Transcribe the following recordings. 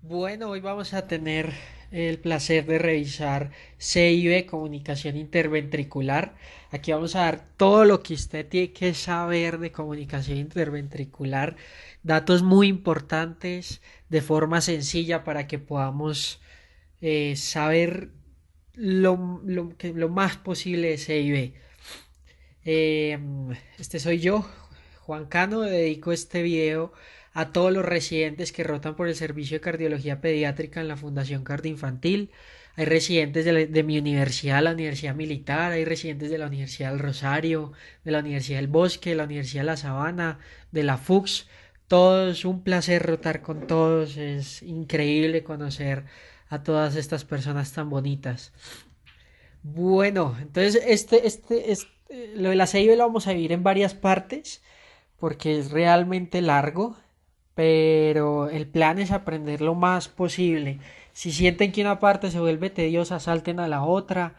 Bueno, hoy vamos a tener el placer de revisar CIV, comunicación interventricular. Aquí vamos a dar todo lo que usted tiene que saber de comunicación interventricular, datos muy importantes de forma sencilla para que podamos saber lo más posible de CIV. Eh, este soy yo, Juan Cano. Dedico este video a todos los residentes que rotan por el servicio de cardiología pediátrica en la Fundación Cardioinfantil. Hay residentes de mi universidad, la Universidad Militar, hay residentes de la Universidad del Rosario, de la Universidad del Bosque, de la Universidad de La Sabana, de la FUCS. Todos, un placer rotar con todos. Es increíble conocer a todas estas personas tan bonitas. Bueno, entonces lo de la CIB lo vamos a dividir en varias partes porque es realmente largo, pero el plan es aprender lo más posible. Si sienten que una parte se vuelve tediosa, salten a la otra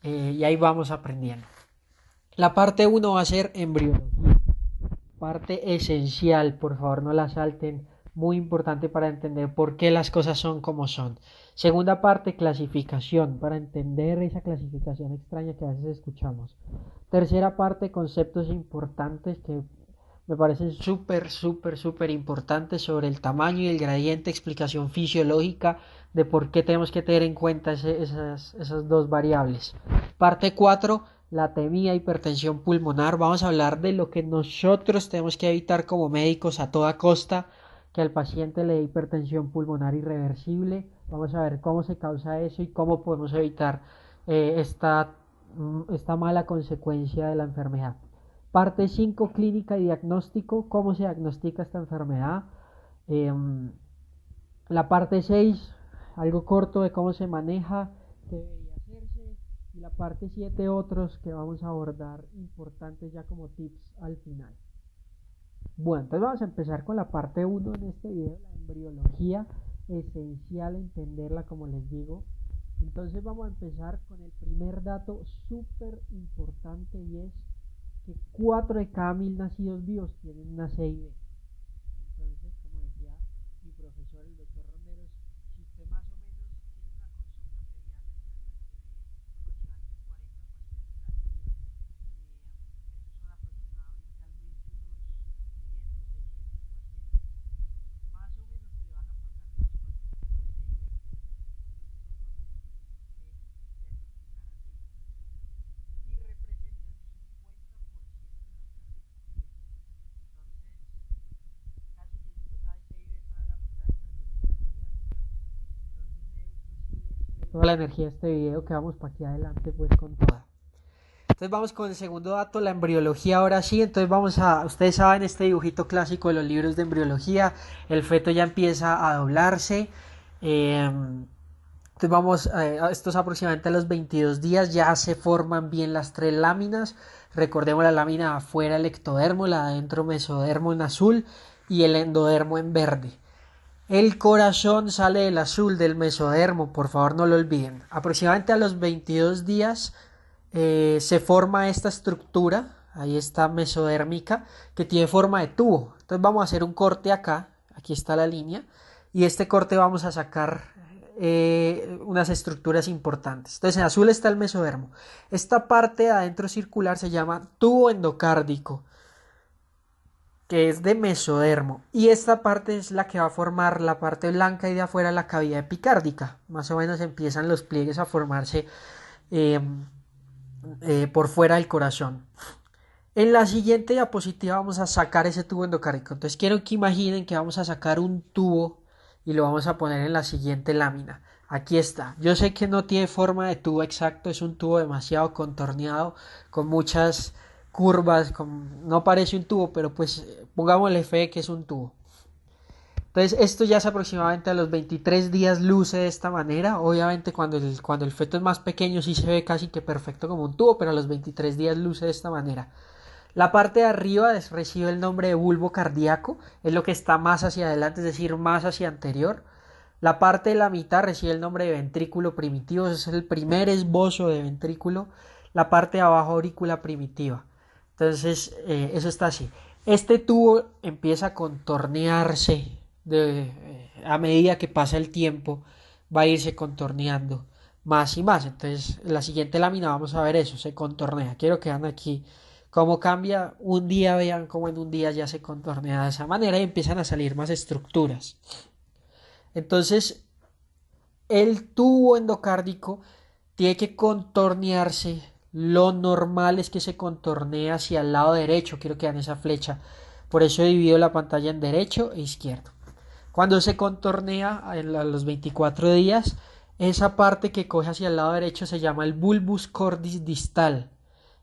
y ahí vamos aprendiendo. La parte uno va a ser embriología, parte esencial, por favor no la salten, muy importante para entender por qué las cosas son como son. Segunda parte, clasificación, para entender esa clasificación extraña que a veces escuchamos. Tercera parte, conceptos importantes que me parecen súper importantes sobre el tamaño y el gradiente, explicación fisiológica de por qué tenemos que tener en cuenta esas dos variables. Parte 4, la temida hipertensión pulmonar. Vamos a hablar de lo que nosotros tenemos que evitar como médicos a toda costa, que al paciente le dé hipertensión pulmonar irreversible. Vamos a ver cómo se causa eso y cómo podemos evitar esta mala consecuencia de la enfermedad. Parte 5, clínica y diagnóstico, cómo se diagnostica esta enfermedad. Eh, la parte 6, algo corto de cómo se maneja, qué debería hacerse. Y la parte 7, otros que vamos a abordar importantes ya como tips al final. Bueno, entonces vamos a empezar con la parte uno en este video, la embriología, esencial entenderla como les digo. Entonces vamos a empezar con el primer dato súper importante y es que 4 de cada 1000 nacidos vivos tienen una CIB. Entonces, como decía mi profesor, el doctor Ronderos, si usted más o menos tiene una consulta pediátrica en la que ve aproximadamente 40 pacientes al día, esos son aproximadamente al mes unos 500, 600 pacientes, más o menos se le van a pasar dos pacientes con CIB. Entonces son cosas que tenemos que diagnosticar a tiempo y representan el 50% de las cardiopatías. Entonces, casi que si usted sabe CIB, sabe la mitad de cardiología pediátrica. Entonces, esto sí, échele toda la energía a este video que vamos para aquí adelante pues con toda. Entonces vamos con el segundo dato, la embriología ahora sí. Entonces ustedes saben este dibujito clásico de los libros de embriología, el feto ya empieza a doblarse. Entonces estos aproximadamente a los 22 días ya se forman bien las tres láminas. Recordemos la lámina de afuera el ectodermo, la de adentro mesodermo en azul y el endodermo en verde. El corazón sale del azul del mesodermo, por favor no lo olviden. Aproximadamente a los 22 días se forma esta estructura, ahí está mesodérmica, que tiene forma de tubo. Entonces vamos a hacer un corte acá, aquí está la línea, y este corte vamos a sacar unas estructuras importantes. Entonces en azul está el mesodermo. Esta parte de adentro circular se llama tubo endocárdico, que es de mesodermo, y esta parte es la que va a formar la parte blanca y de afuera la cavidad epicárdica. Más o menos empiezan los pliegues a formarse eh, por fuera del corazón. En la siguiente diapositiva vamos a sacar ese tubo endocárdico. Entonces quiero que imaginen que vamos a sacar un tubo y lo vamos a poner en la siguiente lámina. Aquí está. Yo sé que no tiene forma de tubo exacto, es un tubo demasiado contorneado, con muchas curvas, no parece un tubo, pero pues pongámosle fe que es un tubo. Entonces esto ya es aproximadamente a los 23 días luce de esta manera. Obviamente cuando el feto es más pequeño sí se ve casi que perfecto como un tubo, pero a los 23 días luce de esta manera. La parte de arriba recibe el nombre de bulbo cardíaco, es lo que está más hacia adelante, es decir, más hacia anterior. La parte de la mitad recibe el nombre de ventrículo primitivo, ese es el primer esbozo de ventrículo. La parte de abajo aurícula primitiva. Entonces, eso está así. Este tubo empieza a contornearse a medida que pasa el tiempo va a irse contorneando más y más. Entonces, en la siguiente lámina vamos a ver eso, se contornea. Quiero que vean aquí cómo cambia. Un día vean cómo en un día ya se contornea de esa manera y empiezan a salir más estructuras. Entonces, el tubo endocárdico tiene que contornearse. Lo normal es que se contornee hacia el lado derecho. Quiero que vean esa flecha. Por eso he dividido la pantalla en derecho e izquierdo. Cuando se contornea a los 24 días, esa parte que coge hacia el lado derecho se llama el bulbus cordis distal.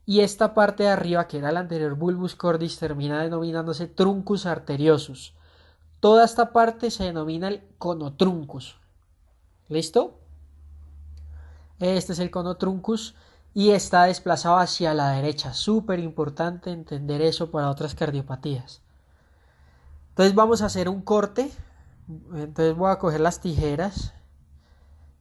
Y esta parte de arriba, que era el anterior bulbus cordis, termina denominándose truncus arteriosus. Toda esta parte se denomina el cono truncus. ¿Listo? Este es el cono truncus y está desplazado hacia la derecha. Súper importante entender eso para otras cardiopatías. Entonces vamos a hacer un corte. Entonces voy a coger las tijeras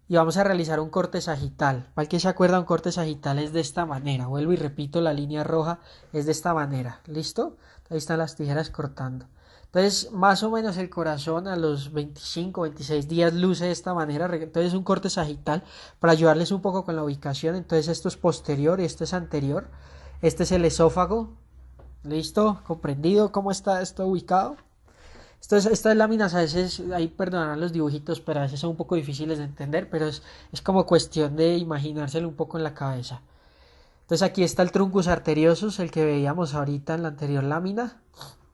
y vamos a realizar un corte sagital. Para el que se acuerda, un corte sagital es de esta manera. Vuelvo y repito, la línea roja es de esta manera. ¿Listo? Ahí están las tijeras cortando. Entonces, más o menos el corazón a los 25, 26 días luce de esta manera. Entonces, un corte sagital para ayudarles un poco con la ubicación. Entonces, esto es posterior y esto es anterior. Este es el esófago. ¿Listo? ¿Comprendido cómo está esto ubicado? Estas láminas a veces, ahí perdonarán los dibujitos, pero a veces son un poco difíciles de entender, pero es como cuestión de imaginárselo un poco en la cabeza. Entonces aquí está el truncus arteriosus, el que veíamos ahorita en la anterior lámina.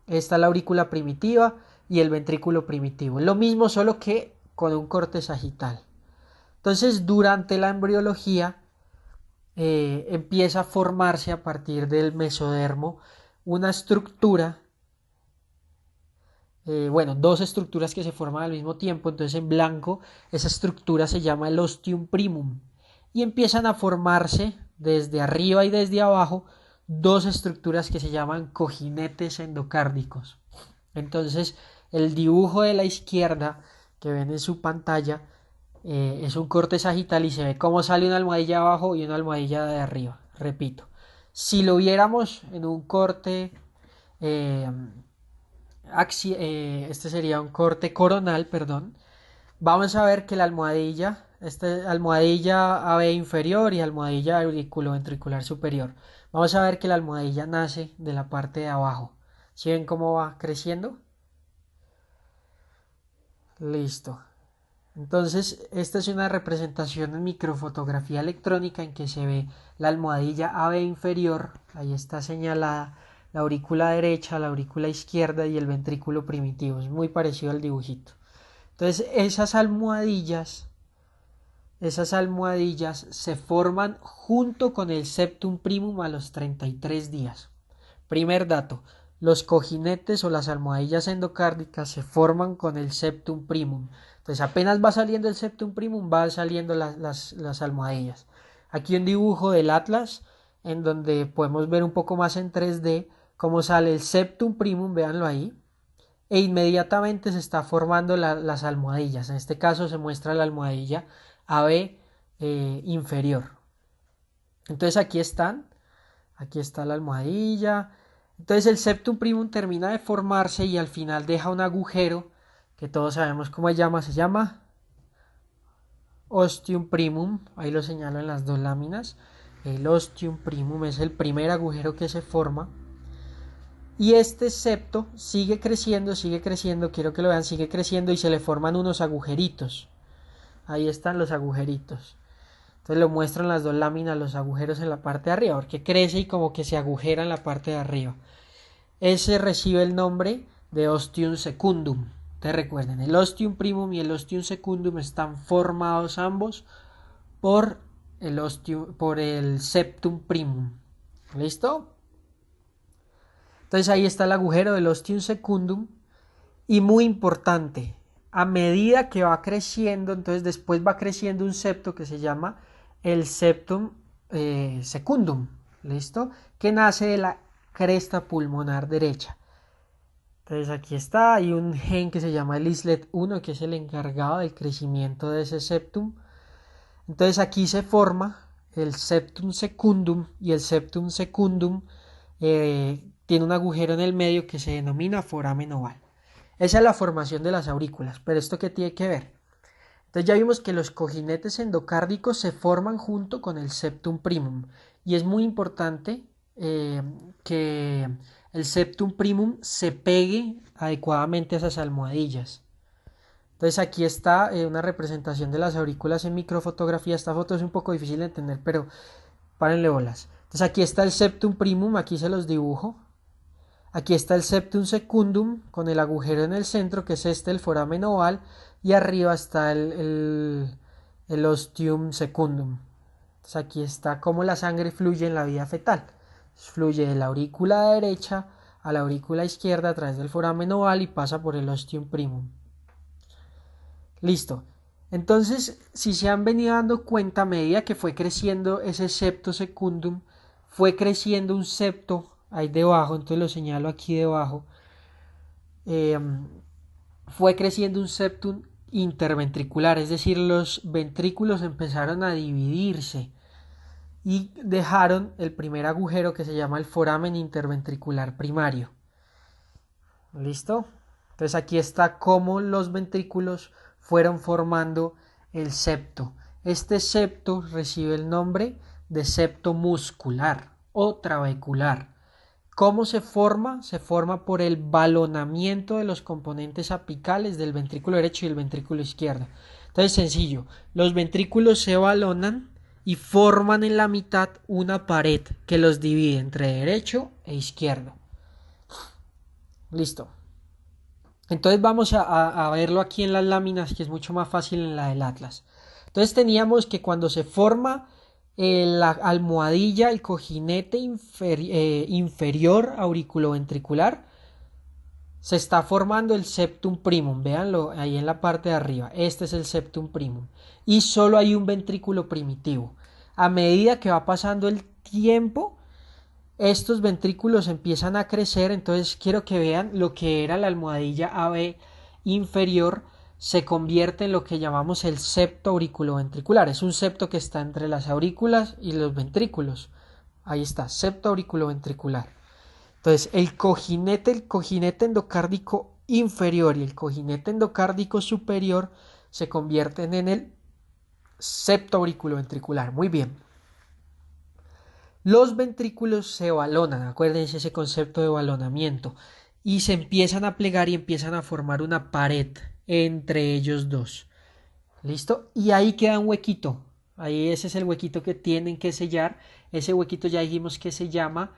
Está la aurícula primitiva y el ventrículo primitivo. Lo mismo, solo que con un corte sagital. Entonces, durante la embriología empieza a formarse a partir del mesodermo una estructura. Dos estructuras que se forman al mismo tiempo. Entonces en blanco esa estructura se llama el ostium primum y empiezan a formarse desde arriba y desde abajo dos estructuras que se llaman cojinetes endocárdicos. Entonces el dibujo de la izquierda que ven en su pantalla es un corte sagital y se ve cómo sale una almohadilla abajo y una almohadilla de arriba. Repito, si lo viéramos en un corte este sería un corte coronal, perdón. Vamos a ver que la almohadilla, almohadilla AB inferior y almohadilla auriculoventricular superior. Vamos a ver que la almohadilla nace de la parte de abajo. ¿Sí ven cómo va creciendo? Listo. Entonces, esta es una representación en microfotografía electrónica en que se ve la almohadilla AB inferior. Ahí está señalada la aurícula derecha, la aurícula izquierda y el ventrículo primitivo. Es muy parecido al dibujito. Entonces esas almohadillas se forman junto con el septum primum a los 33 días. Primer dato, los cojinetes o las almohadillas endocárdicas se forman con el septum primum. Entonces apenas va saliendo el septum primum, van saliendo las almohadillas. Aquí un dibujo del atlas en donde podemos ver un poco más en 3D cómo sale el septum primum, véanlo ahí, e inmediatamente se está formando las almohadillas. En este caso se muestra la almohadilla AB inferior. Entonces aquí está la almohadilla. Entonces el septum primum termina de formarse y al final deja un agujero que todos sabemos cómo se llama ostium primum. Ahí lo señalo en las dos láminas. El ostium primum es el primer agujero que se forma. Y este septo sigue creciendo, quiero que lo vean, sigue creciendo y se le forman unos agujeritos. Ahí están los agujeritos. Entonces lo muestro en las dos láminas, los agujeros en la parte de arriba, porque crece y como que se agujera en la parte de arriba. Ese recibe el nombre de ostium secundum. Te recuerden, el ostium primum y el ostium secundum están formados ambos por el septum primum. ¿Listo? Entonces ahí está el agujero del ostium secundum y muy importante, a medida que va creciendo, entonces después va creciendo un septo que se llama el septum secundum, ¿listo? Que nace de la cresta pulmonar derecha. Entonces aquí está, hay un gen que se llama el islet1 que es el encargado del crecimiento de ese septum. Entonces aquí se forma el septum secundum y el septum secundum tiene un agujero en el medio que se denomina foramen oval. Esa es la formación de las aurículas, pero ¿esto qué tiene que ver? Entonces ya vimos que los cojinetes endocárdicos se forman junto con el septum primum y es muy importante que el septum primum se pegue adecuadamente a esas almohadillas. Entonces aquí está una representación de las aurículas en microfotografía. Esta foto es un poco difícil de entender, pero párenle bolas. Entonces aquí está el septum primum, aquí se los dibujo. Aquí está el septum secundum con el agujero en el centro, que es el foramen oval, y arriba está el ostium secundum. Entonces aquí está cómo la sangre fluye en la vía fetal. Fluye de la aurícula derecha a la aurícula izquierda a través del foramen oval y pasa por el ostium primum. Listo. Entonces, si se han venido dando cuenta, a medida que fue creciendo ese septo secundum, fue creciendo un septo ahí debajo, entonces lo señalo aquí debajo, fue creciendo un septum interventricular, es decir, los ventrículos empezaron a dividirse y dejaron el primer agujero que se llama el foramen interventricular primario. ¿Listo? Entonces aquí está cómo los ventrículos fueron formando el septo. Este septo recibe el nombre de septo muscular o trabecular. ¿Cómo se forma? Se forma por el balonamiento de los componentes apicales del ventrículo derecho y el ventrículo izquierdo. Entonces, sencillo, los ventrículos se balonan y forman en la mitad una pared que los divide entre derecho e izquierdo. Listo. Entonces vamos a verlo aquí en las láminas, que es mucho más fácil en la del Atlas. Entonces teníamos que cuando se forma la almohadilla, el cojinete inferior auriculoventricular, se está formando el septum primum. Véanlo ahí en la parte de arriba. Este es el septum primum. Y solo hay un ventrículo primitivo. A medida que va pasando el tiempo, estos ventrículos empiezan a crecer. Entonces quiero que vean lo que era la almohadilla AB inferior se convierte en lo que llamamos el septo auriculoventricular. Es un septo que está entre las aurículas y los ventrículos. Ahí está, septo auriculoventricular. Entonces el cojinete endocárdico inferior y el cojinete endocárdico superior se convierten en el septo auriculoventricular. Muy bien. Los ventrículos se balonan, acuérdense ese concepto de balonamiento, y se empiezan a plegar y empiezan a formar una pared entre ellos dos. ¿Listo? Y ahí queda un huequito. Ahí ese es el huequito que tienen que sellar. Ese huequito ya dijimos que se llama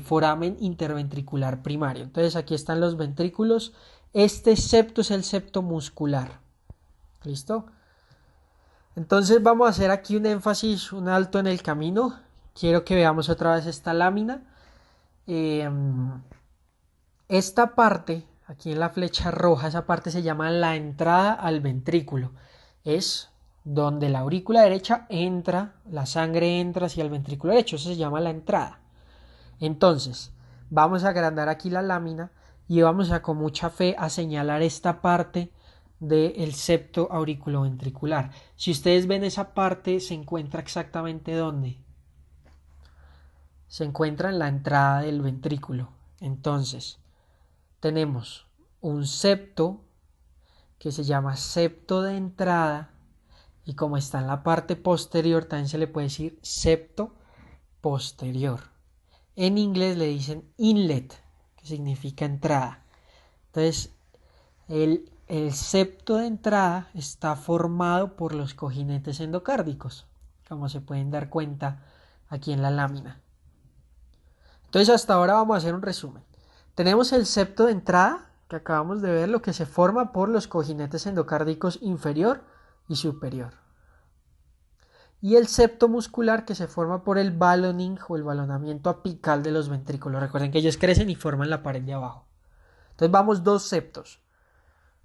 foramen interventricular primario. Entonces aquí están los ventrículos. Este septo es el septo muscular. ¿Listo? Entonces vamos a hacer aquí un énfasis, un alto en el camino. Quiero que veamos otra vez esta lámina. Esta parte, aquí en la flecha roja, esa parte se llama la entrada al ventrículo. Es donde la aurícula derecha entra, la sangre entra hacia el ventrículo derecho. Eso se llama la entrada. Entonces, vamos a agrandar aquí la lámina y vamos a con mucha fe a señalar esta parte del septo auriculoventricular. Si ustedes ven esa parte, se encuentra exactamente ¿dónde? Se encuentra en la entrada del ventrículo. Entonces, tenemos un septo que se llama septo de entrada y como está en la parte posterior también se le puede decir septo posterior. En inglés le dicen inlet, que significa entrada. Entonces, el septo de entrada está formado por los cojinetes endocárdicos, como se pueden dar cuenta aquí en la lámina. Entonces, hasta ahora vamos a hacer un resumen. Tenemos el septo de entrada, que acabamos de ver, lo que se forma por los cojinetes endocárdicos inferior y superior. Y el septo muscular, que se forma por el balloning o el balonamiento apical de los ventrículos. Recuerden que ellos crecen y forman la pared de abajo. Entonces vamos dos septos.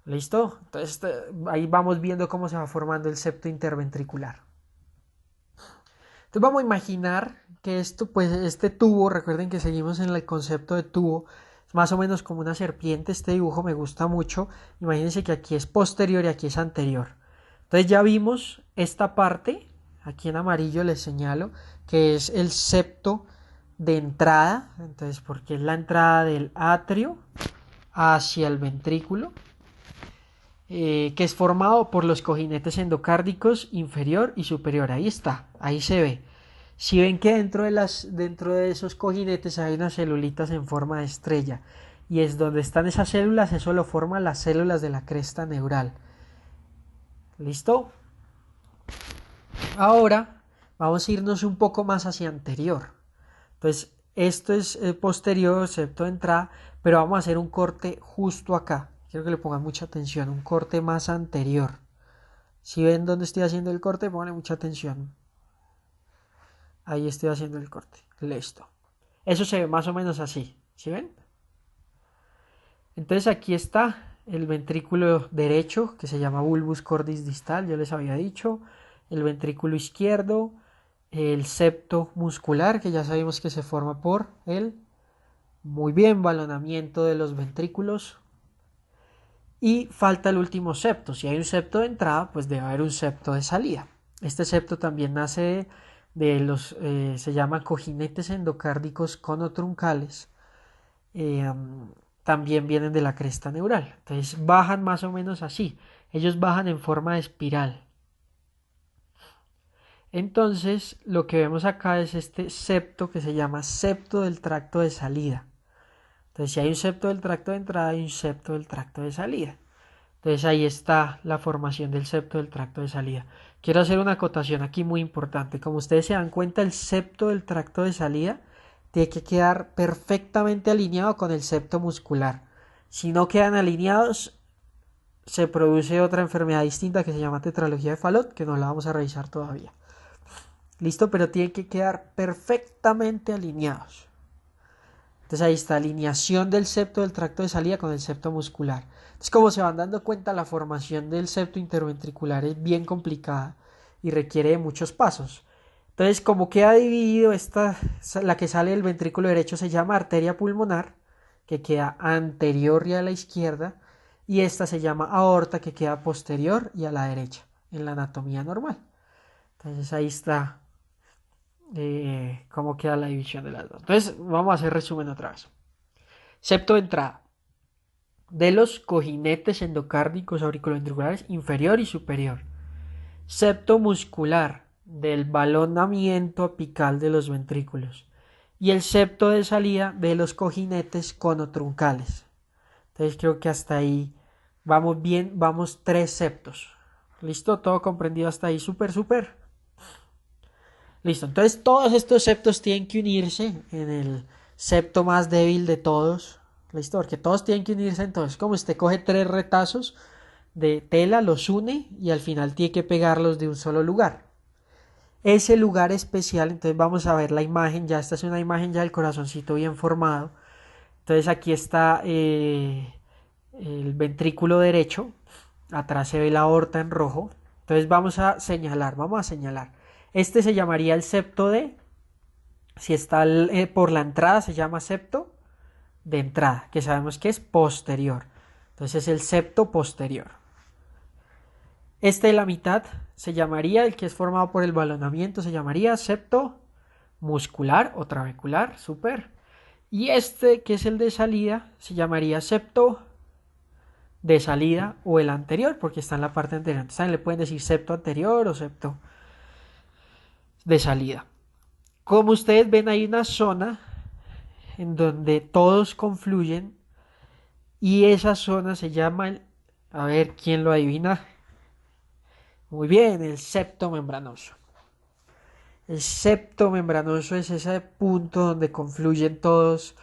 ¿Listo? Entonces ahí vamos viendo cómo se va formando el septo interventricular. Entonces vamos a imaginar que este tubo, recuerden que seguimos en el concepto de tubo, es más o menos como una serpiente. Este dibujo me gusta mucho. Imagínense que aquí es posterior y aquí es anterior. Entonces ya vimos esta parte. Aquí en amarillo les señalo que es el septo de entrada, entonces porque es la entrada del atrio hacia el ventrículo, que es formado por los cojinetes endocárdicos inferior y superior. Ahí está, ahí se ve. Si ven que dentro de esos cojinetes hay unas celulitas en forma de estrella, y es donde están esas células, eso lo forman las células de la cresta neural. ¿Listo? Ahora vamos a irnos un poco más hacia anterior. Entonces, esto es posterior, septo de entrada, pero vamos a hacer un corte justo acá. Quiero que le pongan mucha atención, un corte más anterior. Si ven dónde estoy haciendo el corte, pongan mucha atención. Ahí estoy haciendo el corte. Listo. Eso se ve más o menos así. ¿Sí ven? Entonces aquí está el ventrículo derecho, que se llama bulbus cordis distal, yo les había dicho. El ventrículo izquierdo, el septo muscular, que ya sabemos que se forma por el muy bien balonamiento de los ventrículos. Y falta el último septo. Si hay un septo de entrada, pues debe haber un septo de salida. Este septo también nace de los, se llaman cojinetes endocárdicos conotruncales. También vienen de la cresta neural. Entonces bajan más o menos así. Ellos bajan en forma de espiral. Entonces lo que vemos acá es este septo que se llama septo del tracto de salida. Entonces si hay un septo del tracto de entrada, hay un septo del tracto de salida. Entonces ahí está la formación del septo del tracto de salida. Quiero hacer una acotación aquí muy importante. Como ustedes se dan cuenta, el septo del tracto de salida tiene que quedar perfectamente alineado con el septo muscular. Si no quedan alineados, se produce otra enfermedad distinta que se llama tetralogía de Fallot, que no la vamos a revisar todavía. Listo, pero tienen que quedar perfectamente alineados. Entonces ahí está, alineación del septo del tracto de salida con el septo muscular. Entonces, como se van dando cuenta, la formación del septo interventricular es bien complicada y requiere de muchos pasos. Entonces, como queda dividido, la que sale del ventrículo derecho se llama arteria pulmonar, que queda anterior y a la izquierda, y esta se llama aorta, que queda posterior y a la derecha, en la anatomía normal. Entonces ahí está cómo queda la división de las dos. Entonces vamos a hacer resumen otra vez. Septo de entrada de los cojinetes endocárdicos auriculoventriculares inferior y superior. Septo muscular del balonamiento apical de los ventrículos. Y el septo de salida de los cojinetes conotruncales. Entonces creo que hasta ahí vamos bien, vamos 3 septos. ¿Listo? Todo comprendido hasta ahí, súper. Listo, entonces todos estos septos tienen que unirse en el septo más débil de todos. Listo, porque todos tienen que unirse. Entonces, como usted coge 3 retazos de tela, los une y al final tiene que pegarlos de un solo lugar. Ese lugar especial, entonces vamos a ver la imagen. Ya esta es una imagen ya del corazoncito bien formado. Entonces aquí está el ventrículo derecho. Atrás se ve la aorta en rojo. Entonces vamos a señalar. Este se llamaría el septo si está por la entrada se llama septo de entrada, que sabemos que es posterior. Entonces es el septo posterior. Este de la mitad se llamaría, el que es formado por el balonamiento, se llamaría septo muscular o trabecular, súper. Y este, que es el de salida, se llamaría septo de salida o el anterior, porque está en la parte anterior. Entonces también le pueden decir septo anterior o septo de salida. Como ustedes ven, hay una zona en donde todos confluyen y esa zona se llama, a ver quién lo adivina, muy bien, el septo membranoso. El septo membranoso es ese punto donde confluyen todos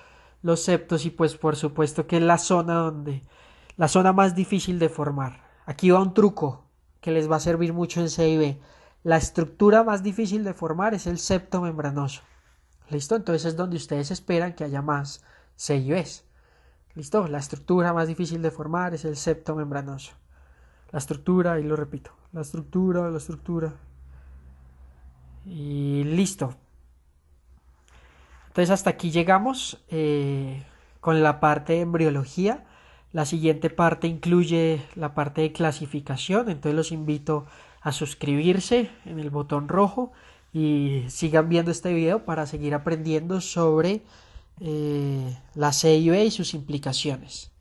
los septos y pues por supuesto que es la zona más difícil de formar. Aquí va un truco que les va a servir mucho en CIB. La estructura más difícil de formar es el septo membranoso. ¿Listo? Entonces es donde ustedes esperan que haya más CIBs. ¿Listo? La estructura más difícil de formar es el septo membranoso. La estructura, y lo repito, la estructura. Y listo. Entonces hasta aquí llegamos con la parte de embriología. La siguiente parte incluye la parte de clasificación. Entonces los invito a suscribirse en el botón rojo y sigan viendo este video para seguir aprendiendo sobre la CIB y sus implicaciones.